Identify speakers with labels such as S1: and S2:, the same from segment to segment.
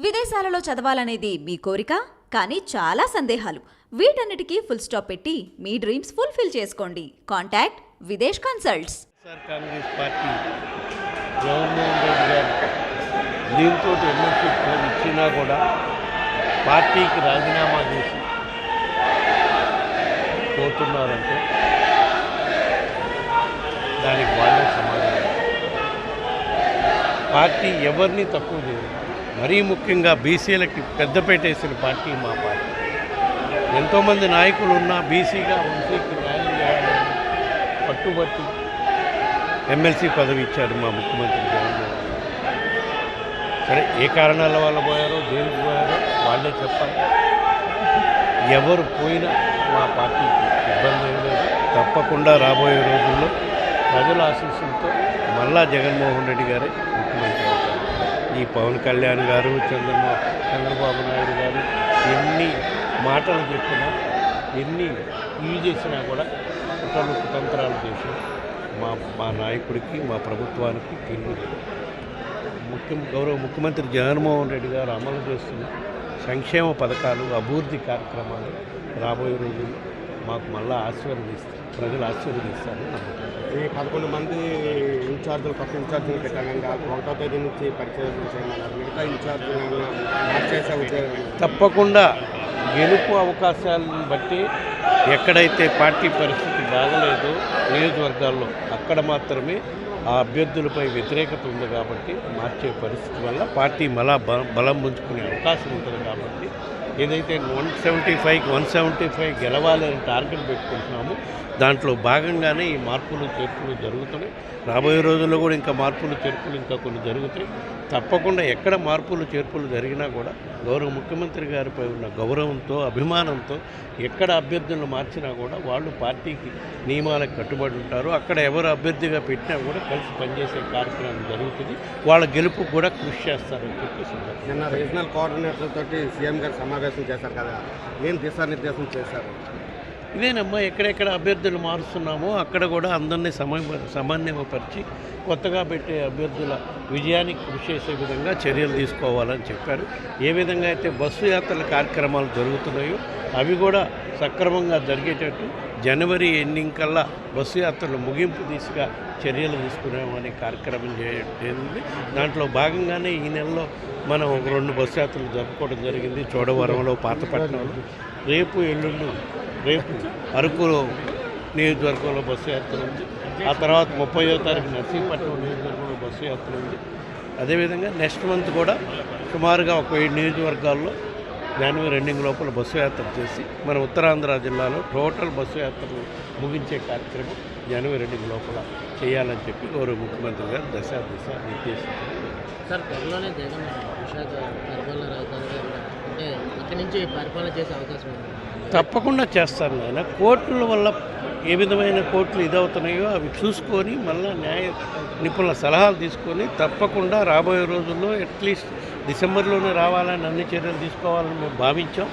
S1: విదేశాలలో చదవాలనేది మీ కోరిక, కానీ చాలా సందేహాలు. వీటన్నిటికీ ఫుల్ స్టాప్ పెట్టి మీ డ్రీమ్స్ ఫుల్ఫిల్ చేసుకోండి. Contact Videsh consults.
S2: Congress party Jaganmohan Reddy గారు దీంతో ఎమ్మెల్సీ ఇచ్చినా కూడా పార్టీకి రాజీనామా చేసి పోతున్నారంటే దానికి వాళ్ళే సమాధానం. పార్టీ ఎవరిని తక్కువ చేయదు. మరీ ముఖ్యంగా బీసీలకి పెద్దపేట వేసిన పార్టీ మా పార్టీ. ఎంతోమంది నాయకులు ఉన్నా బీసీగా వంశీకి న్యాయం చేయాలని పట్టుబట్టి ఎమ్మెల్సీ పదవి ఇచ్చారు మా ముఖ్యమంత్రి జగన్మోహన్ రెడ్డి. సరే, ఏ కారణాల వల్ల పోయారో దేనికి పోయారో వాళ్ళే చెప్పాలి. ఎవరు పోయినా మా పార్టీకి ఇబ్బంది ఏం లేదు. తప్పకుండా రాబోయే రోజుల్లో ప్రజల ఆశీస్సులతో మళ్ళా జగన్మోహన్ రెడ్డి గారే ముఖ్యమంత్రి అవుతారు. ఈ పవన్ కళ్యాణ్ గారు, చంద్రబాబు నాయుడు గారు ఎన్ని మాటలు చెప్పినా, ఎన్ని ఇవి చేసినా కూడా కుతంత్రాలు చేసి మా నాయకుడికి, మా ప్రభుత్వానికి తిరిగి గౌరవ ముఖ్యమంత్రి జగన్మోహన్ రెడ్డి గారు అమలు చేస్తున్న సంక్షేమ పథకాలు, అభివృద్ధి కార్యక్రమాలు రాబోయే రోజుల్లో మాకు మళ్ళీ ప్రజలు ఆశీర్వదిస్తారు.
S3: ఈ 11 మంది ఇన్ఛార్జీలు, కొత్త ఇన్ఛార్జీలు పెట్టాను. 1వ తేదీ నుంచి పరిచయం చేయమన్నారు. మిగతా ఇన్ఛార్జీలు మార్చేసే ఉద్యోగం
S2: తప్పకుండా గెలుపు అవకాశాలను బట్టి ఎక్కడైతే పార్టీ పరిస్థితి బాగలేదో నియోజకవర్గాల్లో అక్కడ మాత్రమే ఆ అభ్యర్థులపై వ్యతిరేకత ఉంది కాబట్టి మార్చే పరిస్థితి వల్ల పార్టీ మళ్ళా బలం పుంజుకునే అవకాశం ఉంటుంది. కాబట్టి ఏదైతే 175 గెలవాలని టార్గెట్ పెట్టుకుంటున్నామో దాంట్లో భాగంగానే ఈ మార్పులు చేర్పులు జరుగుతున్నాయి. రాబోయే రోజుల్లో కూడా ఇంకా మార్పులు చేర్పులు ఇంకా కొన్ని జరుగుతాయి. తప్పకుండా ఎక్కడ మార్పులు చేర్పులు జరిగినా కూడా గౌరవ ముఖ్యమంత్రి గారిపై ఉన్న గౌరవంతో, అభిమానంతో ఎక్కడ అభ్యర్థులను మార్చినా కూడా వాళ్ళు పార్టీకి నియమాలకు కట్టుబడి ఉంటారు. అక్కడ ఎవరు అభ్యర్థిగా పెట్టినా కూడా కలిసి పనిచేసే కార్యక్రమం జరుగుతుంది. వాళ్ళ గెలుపు కూడా కృషి చేస్తారని చెప్పేసి
S3: నిన్న రీజనల్ కోఆర్డినేటర్లతో సీఎం గారు సమావేశం చేశారు కదా, ఏం దిశానిర్దేశం చేశారు?
S2: ఇదేనమ్మా, ఎక్కడెక్కడ అభ్యర్థులు మారుస్తున్నామో అక్కడ కూడా అందరినీ సమన్వయపరిచి కొత్తగా పెట్టే అభ్యర్థుల విజయానికి కృషి చేసే విధంగా చర్యలు తీసుకోవాలని చెప్పారు. ఏ విధంగా అయితే బస్సు యాత్రల కార్యక్రమాలు జరుగుతున్నాయో అవి కూడా సక్రమంగా జరిగేటట్టు జనవరి ఎండింగ్ కల్లా బస్సు యాత్రలు ముగింపు దిశగా చర్యలు తీసుకున్నామనే కార్యక్రమం జరిగింది. దాంట్లో భాగంగానే ఈ నెలలో మనం 2 బస్సు యాత్రలు జరుపుకోవడం జరిగింది. చోడవరంలో, పాతపట్నంలో. రేపు అరకు నియోజకవర్గంలో బస్సు యాత్ర ఉంది. ఆ తర్వాత 30వ తారీఖు నర్సీపట్నం నియోజకవర్గంలో బస్సు యాత్ర ఉంది. అదేవిధంగా నెక్స్ట్ మంత్ కూడా సుమారుగా ఒక 7 నియోజకవర్గాల్లో జనవరి ఎండింగ్ లోపల బస్సు యాత్ర చేసి మన ఉత్తరాంధ్ర జిల్లాలో టోటల్ బస్సు యాత్రలు ముగించే కార్యక్రమం జనవరి ఎండింగ్ లోపల చేయాలని చెప్పి గౌరవ ముఖ్యమంత్రి గారు దశ నిర్దేశించారు.
S4: సార్, త్వరలోనే జగన్ విశాఖ పరిపాలన రాజధానిగా అంటే ఇక్కడి నుంచి పరిపాలన చేసే అవకాశం ఉంది?
S2: తప్పకుండా చేస్తారు ఆయన. కోర్టుల వల్ల ఏ విధమైన కోర్టులు ఇదవుతున్నాయో అవి చూసుకొని మళ్ళీ న్యాయ నిపుణుల సలహాలు తీసుకొని తప్పకుండా రాబోయే రోజుల్లో అట్లీస్ట్ డిసెంబర్లోనే రావాలని అన్ని చర్యలు తీసుకోవాలని మేము భావించాం.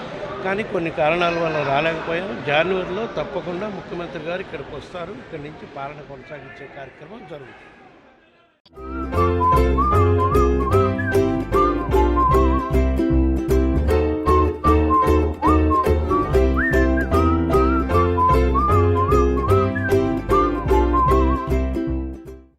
S2: కానీ కొన్ని కారణాల వల్ల రాలేకపోయాం. జనవరిలో తప్పకుండా ముఖ్యమంత్రి గారు ఇక్కడికి వస్తారు. ఇక్కడి నుంచి పాలన కొనసాగించే కార్యక్రమం జరుగుతుంది.